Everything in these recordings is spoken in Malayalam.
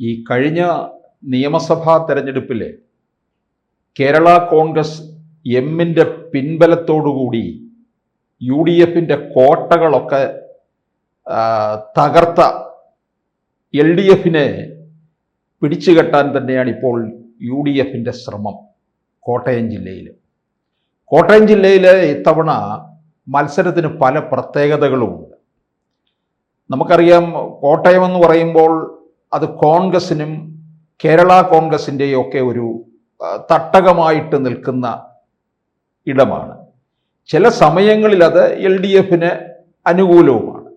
ഈ കഴിഞ്ഞ നിയമസഭാ തെരഞ്ഞെടുപ്പിൽ കേരള കോൺഗ്രസ് എമ്മിൻ്റെ പിൻബലത്തോടുകൂടി UDFിൻ്റെ കോട്ടകളൊക്കെ തകർത്ത LDFിനെ പിടിച്ചുകെട്ടാൻ തന്നെയാണ് ഇപ്പോൾ UDFിൻ്റെ ശ്രമം. കോട്ടയം ജില്ലയിൽ ഇത്തവണ മത്സരത്തിന് പല പ്രത്യേകതകളുമുണ്ട്. നമുക്കറിയാം, കോട്ടയം എന്ന് പറയുമ്പോൾ അത് കോൺഗ്രസിനും കേരള കോൺഗ്രസിൻ്റെയും ഒക്കെ ഒരു തട്ടകമായിട്ട് നിൽക്കുന്ന ഇടമാണ്. ചില സമയങ്ങളിൽ അത് LDFിന് അനുകൂലവുമാണ്.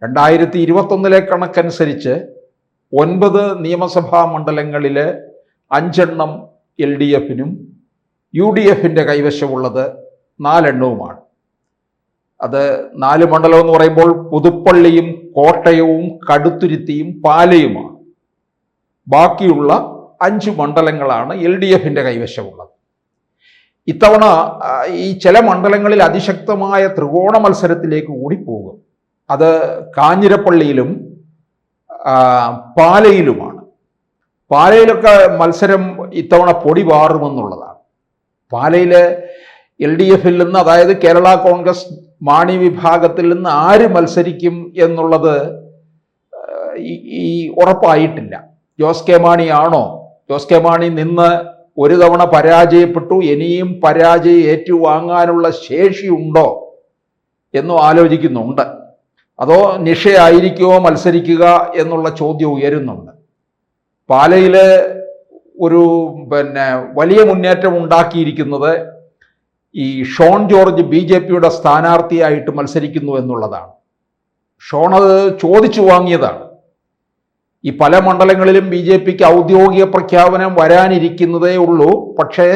2021 കണക്കനുസരിച്ച് 9 നിയമസഭാ മണ്ഡലങ്ങളിൽ 5 LDFിനും UDFിൻ്റെ കൈവശമുള്ളത് 4 അത് 4 മണ്ഡലം എന്ന് പറയുമ്പോൾ പുതുപ്പള്ളിയും കോട്ടയവും കടുത്തുരുത്തിയും പാലയുമാണ്. ബാക്കിയുള്ള 5 മണ്ഡലങ്ങളാണ് LDFിൻ്റെ കൈവശമുള്ളത്. ഇത്തവണ ഈ ചില മണ്ഡലങ്ങളിൽ അതിശക്തമായ ത്രികോണ മത്സരത്തിലേക്ക് കൂടി പോകും. അത് കാഞ്ഞിരപ്പള്ളിയിലും പാലയിലുമാണ്. പാലയിലൊക്കെ മത്സരം ഇത്തവണ പൊടി പാറുമെന്നുള്ളതാണ്. പാലയിലെ LDFിൽ നിന്ന്, അതായത് കേരള കോൺഗ്രസ് മാണി വിഭാഗത്തിൽ നിന്ന് ആര് മത്സരിക്കും എന്നുള്ളത് ഈ ഉറപ്പായിട്ടില്ല. ജോസ് കെ മാണിയാണോ? ജോസ് കെ മാണി നിന്ന് ഒരു തവണ പരാജയപ്പെട്ടു, ഇനിയും പരാജയം ഏറ്റുവാങ്ങാനുള്ള ശേഷിയുണ്ടോ എന്നും ആലോചിക്കുന്നുണ്ട്. അതോ നിഷയായിരിക്കുമോ മത്സരിക്കുക എന്നുള്ള ചോദ്യം ഉയരുന്നുണ്ട്. പാലയിൽ ഒരു വലിയ മുന്നേറ്റം ഉണ്ടാക്കിയിരിക്കുന്നത് ഈ ഷോൺ ജോർജ് BJPയുടെ സ്ഥാനാർത്ഥിയായിട്ട് മത്സരിക്കുന്നു എന്നുള്ളതാണ്. ഷോൺ അത് ചോദിച്ചു വാങ്ങിയതാണ്. ഈ പല മണ്ഡലങ്ങളിലും BJPക്ക് ഔദ്യോഗിക പ്രഖ്യാപനം വരാനിരിക്കുന്നതേ ഉള്ളൂ. പക്ഷേ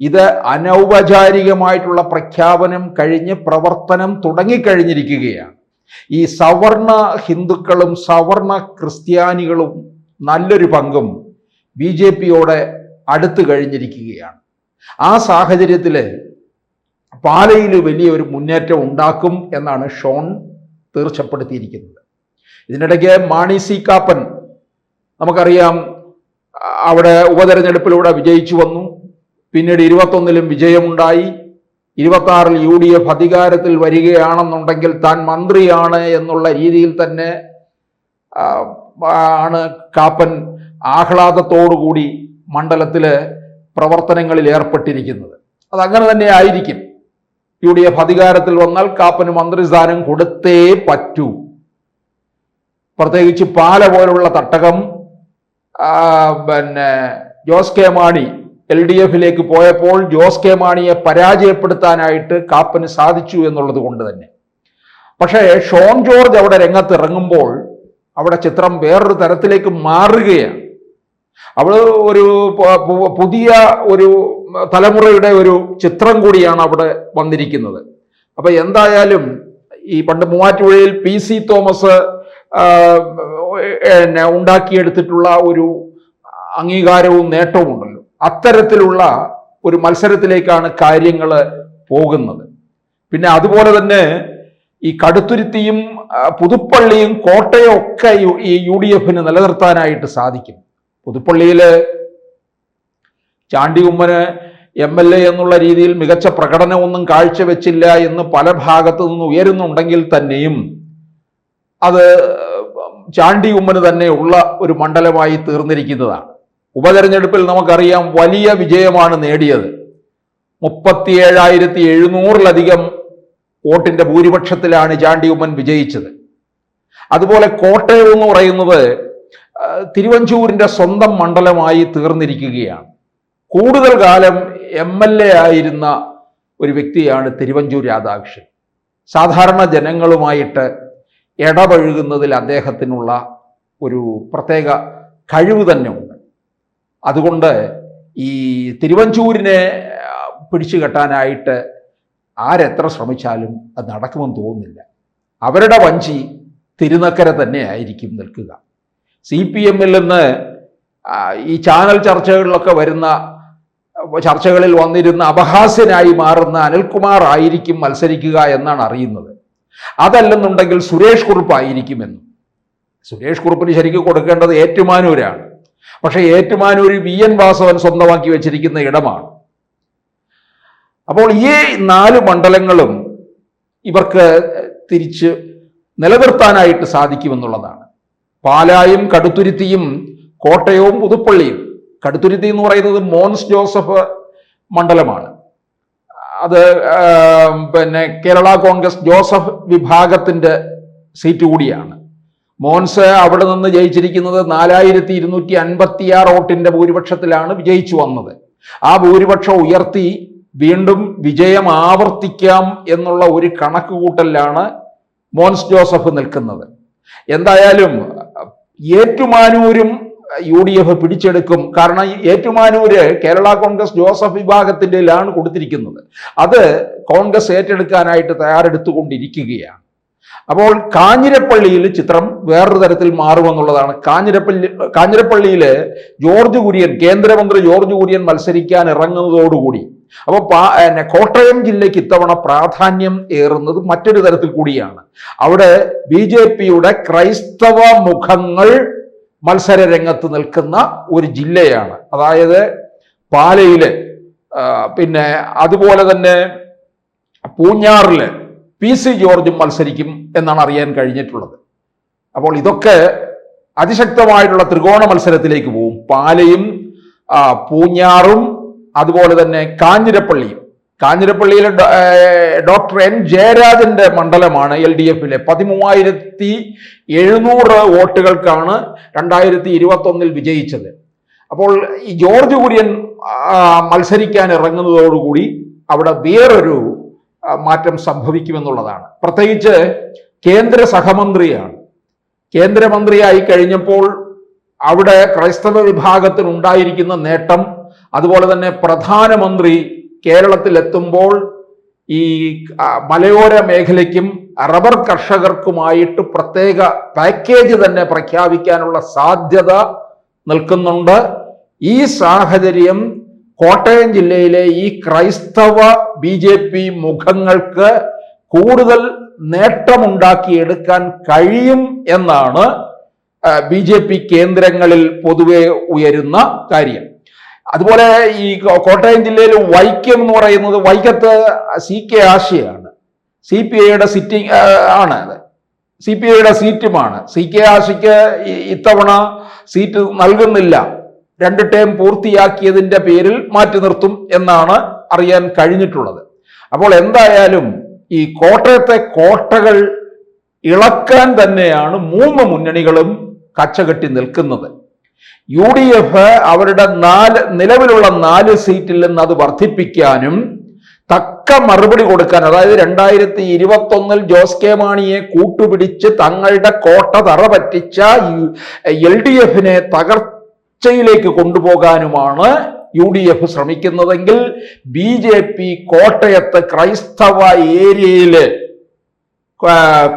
ഇത് അനൗപചാരികമായിട്ടുള്ള പ്രഖ്യാപനം കഴിഞ്ഞ് പ്രവർത്തനം തുടങ്ങിക്കഴിഞ്ഞിരിക്കുകയാണ്. ഈ സവർണ ഹിന്ദുക്കളും സവർണ ക്രിസ്ത്യാനികളും നല്ലൊരു പങ്കും BJPയോടെ അടുത്ത് കഴിഞ്ഞിരിക്കുകയാണ്. ആ സാഹചര്യത്തിൽ പാലയിൽ വലിയൊരു മുന്നേറ്റം ഉണ്ടാക്കും എന്നാണ് ഷോൺ തീർച്ചപ്പെടുത്തിയിരിക്കുന്നത്. ഇതിനിടയ്ക്ക് മാണി സി കാപ്പൻ, നമുക്കറിയാം, അവിടെ ഉപതെരഞ്ഞെടുപ്പിലൂടെ വിജയിച്ചു വന്നു. പിന്നീട് 21 വിജയമുണ്ടായി. 26 UDF അധികാരത്തിൽ വരികയാണെന്നുണ്ടെങ്കിൽ താൻ മന്ത്രിയാണ് എന്നുള്ള രീതിയിൽ തന്നെ ആണ് കാപ്പൻ ആഹ്ലാദത്തോടുകൂടി മണ്ഡലത്തിൽ പ്രവർത്തനങ്ങളിൽ ഏർപ്പെട്ടിരിക്കുന്നത്. അതങ്ങനെ തന്നെ ആയിരിക്കും. UDF അധികാരത്തിൽ വന്നാൽ കാപ്പന് മന്ത്രിസ്ഥാനം കൊടുത്തേ പറ്റൂ. പ്രത്യേകിച്ച് പാല പോലുള്ള തട്ടകം ജോസ് കെ മാണി LDFിലേക്ക് പോയപ്പോൾ ജോസ് കെ മാണിയെ പരാജയപ്പെടുത്താനായിട്ട് കാപ്പന് സാധിച്ചു എന്നുള്ളത് കൊണ്ട് തന്നെ. പക്ഷേ ഷോൺ ജോർജ് അവിടെ രംഗത്തിറങ്ങുമ്പോൾ അവിടെ ചിത്രം വേറൊരു തരത്തിലേക്ക് മാറുകയാണ്. അവിടെ ഒരു പുതിയ ഒരു തലമുറയുടെ ഒരു ചിത്രം കൂടിയാണ് അവിടെ വന്നിരിക്കുന്നത്. അപ്പൊ എന്തായാലും ഈ പണ്ട് മൂവാറ്റുപുഴയിൽ PC തോമസ് ഉണ്ടാക്കിയെടുത്തിട്ടുള്ള ഒരു അംഗീകാരവും നേട്ടവും ഉണ്ടല്ലോ, അത്തരത്തിലുള്ള ഒരു മത്സരത്തിലേക്കാണ് കാര്യങ്ങൾ പോകുന്നത്. പിന്നെ അതുപോലെ തന്നെ ഈ കടുത്തുരുത്തിയും പുതുപ്പള്ളിയും കോട്ടയം ഒക്കെ ഈ UDFിന് നിലനിർത്താനായിട്ട് സാധിക്കും. പുതുപ്പള്ളിയിൽ ചാണ്ടി ഉമ്മന് MLA എന്നുള്ള രീതിയിൽ മികച്ച പ്രകടനമൊന്നും കാഴ്ചവെച്ചില്ല എന്ന് പല ഭാഗത്തു നിന്ന് ഉയരുന്നുണ്ടെങ്കിൽ തന്നെയും അത് ചാണ്ടി ഉമ്മന് തന്നെ ഉള്ള ഒരു മണ്ഡലമായി തീർന്നിരിക്കുന്നതാണ്. ഉപതെരഞ്ഞെടുപ്പിൽ നമുക്കറിയാം വലിയ വിജയമാണ് നേടിയത്. 37,700-ലധികം വോട്ടിന്റെ ഭൂരിപക്ഷത്തിലാണ് ചാണ്ടി ഉമ്മൻ വിജയിച്ചത്. അതുപോലെ കോട്ടയം എന്ന് പറയുന്നത് തിരുവഞ്ചൂരിന്റെ സ്വന്തം മണ്ഡലമായി തീർന്നിരിക്കുകയാണ്. കൂടുതൽ കാലം MLA ആയിരുന്ന ഒരു വ്യക്തിയാണ് തിരുവഞ്ചൂർ രാധാകൃഷ്ണൻ. സാധാരണ ജനങ്ങളുമായിട്ട് ഇടപഴകുന്നതിൽ അദ്ദേഹത്തിനുള്ള ഒരു പ്രത്യേക കഴിവ് തന്നെ ഉണ്ട്. അതുകൊണ്ട് ഈ തിരുവഞ്ചൂരിനെ പിടിച്ചു കെട്ടാനായിട്ട് ആരെത്ര ശ്രമിച്ചാലും അത് നടക്കുമെന്ന് തോന്നുന്നില്ല. അവരുടെ വഞ്ചി തിരുനക്കര തന്നെ ആയിരിക്കും നിൽക്കുക. CPMൽ നിന്ന് ഈ ചാനൽ ചർച്ചകളിൽ വന്നിരുന്ന അപഹാസ്യനായി മാറുന്ന അനിൽകുമാർ ആയിരിക്കും മത്സരിക്കുക എന്നാണ് അറിയുന്നത്. അതല്ലെന്നുണ്ടെങ്കിൽ സുരേഷ് കുറുപ്പ് ആയിരിക്കുമെന്നും. സുരേഷ് കുറുപ്പിന് ശരിക്കും കൊടുക്കേണ്ടത് ഏറ്റുമാനൂരാണ്. പക്ഷെ ഏറ്റുമാനൂർ VN വാസവൻ സ്വന്തമാക്കി വെച്ചിരിക്കുന്ന ഇടമാണ്. അപ്പോൾ ഈ 4 മണ്ഡലങ്ങളും ഇവർക്ക് തിരിച്ച് നിലനിർത്താനായിട്ട് സാധിക്കുമെന്നുള്ളതാണ്. പാലായും കടുത്തുരുത്തിയും കോട്ടയവും പുതുപ്പള്ളിയും. കടുത്തുരുത്തി എന്ന് പറയുന്നത് മോൻസ് ജോസഫ് മണ്ഡലമാണ്. അത് കേരള കോൺഗ്രസ് ജോസഫ് വിഭാഗത്തിന്റെ സീറ്റ് കൂടിയാണ്. മോൻസ് അവിടെ നിന്ന് ജയിച്ചിരിക്കുന്നത് 4256 വോട്ടിന്റെ ഭൂരിപക്ഷത്തിലാണ് വിജയിച്ചു വന്നത്. ആ ഭൂരിപക്ഷം ഉയർത്തി വീണ്ടും വിജയം ആവർത്തിക്കാം എന്നുള്ള ഒരു കണക്കുകൂട്ടലിലാണ് മോൻസ് ജോസഫ് നിൽക്കുന്നത്. എന്തായാലും ഏറ്റുമാനൂരും UDF പിടിച്ചെടുക്കും. കാരണം ഏറ്റുമാനൂര് കേരള കോൺഗ്രസ് ജോസഫ് വിഭാഗത്തിൻ്റെലാണ് കൊടുത്തിരിക്കുന്നത്. അത് കോൺഗ്രസ് ഏറ്റെടുക്കാനായിട്ട് തയ്യാറെടുത്തുകൊണ്ടിരിക്കുകയാണ്. അപ്പോൾ കാഞ്ഞിരപ്പള്ളിയിൽ ചിത്രം വേറൊരു തരത്തിൽ മാറുമെന്നുള്ളതാണ്. കാഞ്ഞിരപ്പള്ളിയിൽ ജോർജ് കുര്യൻ, കേന്ദ്രമന്ത്രി ജോർജ് കുര്യൻ മത്സരിക്കാൻ ഇറങ്ങുന്നതോടുകൂടി അപ്പോൾ കോട്ടയം ജില്ലയ്ക്ക് ഇത്തവണ പ്രാധാന്യം ഏറുന്നത് മറ്റൊരു തരത്തിൽ കൂടിയാണ്. അവിടെ BJPയുടെ ക്രൈസ്തവ മുഖങ്ങൾ മത്സര രംഗത്ത് നിൽക്കുന്ന ഒരു ജില്ലയാണ്. അതായത് പാലയില്, അതുപോലെ തന്നെ പൂഞ്ഞാറില് PC ജോർജും മത്സരിക്കും എന്നാണ് അറിയാൻ കഴിഞ്ഞിട്ടുള്ളത്. അപ്പോൾ ഇതൊക്കെ അതിശക്തമായിട്ടുള്ള ത്രികോണ മത്സരത്തിലേക്ക് പോകും. പാലയും പൂഞ്ഞാറും അതുപോലെ തന്നെ കാഞ്ഞിരപ്പള്ളിയും. കാഞ്ഞിരപ്പള്ളിയിലെ ഡോക്ടർ N ജയരാജന്റെ മണ്ഡലമാണ് LDFിലെ. 13,700 വോട്ടുകൾക്കാണ് 2021 വിജയിച്ചത്. അപ്പോൾ ഈ ജോർജ് കുര്യൻ മത്സരിക്കാൻ ഇറങ്ങുന്നതോടുകൂടി അവിടെ വേറൊരു മാറ്റം സംഭവിക്കുമെന്നുള്ളതാണ്. പ്രത്യേകിച്ച് കേന്ദ്ര സഹമന്ത്രിയാണ്. കേന്ദ്രമന്ത്രിയായി കഴിഞ്ഞപ്പോൾ അവിടെ ക്രൈസ്തവ വിഭാഗത്തിനുണ്ടായിരിക്കുന്ന നേട്ടം, അതുപോലെ തന്നെ പ്രധാനമന്ത്രി കേരളത്തിലെത്തുമ്പോൾ ഈ മലയോര മേഖലയ്ക്കും റബ്ബർ കർഷകർക്കുമായിട്ട് പ്രത്യേക പാക്കേജ് തന്നെ പ്രഖ്യാപിക്കാനുള്ള സാധ്യത നിൽക്കുന്നുണ്ട്. ഈ സാഹചര്യം കോട്ടയം ജില്ലയിലെ ഈ ക്രൈസ്തവ BJP മുഖങ്ങൾക്ക് കൂടുതൽ നേട്ടമുണ്ടാക്കിയെടുക്കാൻ കഴിയും എന്നാണ് BJP കേന്ദ്രങ്ങളിൽ പൊതുവെ ഉയരുന്ന കാര്യം. അതുപോലെ ഈ കോട്ടയം ജില്ലയിൽ വൈക്കം എന്ന് പറയുന്നത്, വൈക്കത്ത് CK ആശയാണ്. CPIയുടെ സിറ്റിംഗ് ആണ്, CPIയുടെ സീറ്റുമാണ്. CK ആശയ്ക്ക് ഇത്തവണ സീറ്റ് നൽകുന്നില്ല. 2 ടേം പൂർത്തിയാക്കിയതിന്റെ പേരിൽ മാറ്റി നിർത്തും എന്നാണ് അറിയാൻ കഴിഞ്ഞിട്ടുള്ളത്. അപ്പോൾ എന്തായാലും ഈ കോട്ടയത്തെ കോട്ടകൾ ഇളക്കാൻ തന്നെയാണ് 3 മുന്നണികളും കച്ചകെട്ടി നിൽക്കുന്നത്. UDF അവരുടെ നിലവിലുള്ള 4 സീറ്റിൽ നിന്ന് അത് വർദ്ധിപ്പിക്കാനും തക്ക മറുപടി കൊടുക്കാൻ, അതായത് 2021 ജോസ് കെ മാണിയെ കൂട്ടുപിടിച്ച് തങ്ങളുടെ കോട്ട തറ പറ്റിച്ച LDFിനെ തകർച്ചയിലേക്ക് കൊണ്ടുപോകാനുമാണ് UDF ശ്രമിക്കുന്നതെങ്കിൽ BJP കോട്ടയത്ത് ക്രൈസ്തവ ഏരിയയില്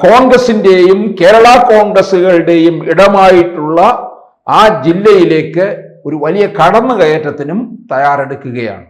കോൺഗ്രസിന്റെയും കേരള കോൺഗ്രസുകളുടെയും ഇടമായിട്ടുള്ള ആ ജില്ലയിലേക്ക് ഒരു വലിയ കടന്നുകയറ്റത്തിനും തയ്യാറെടുക്കുകയാണ്.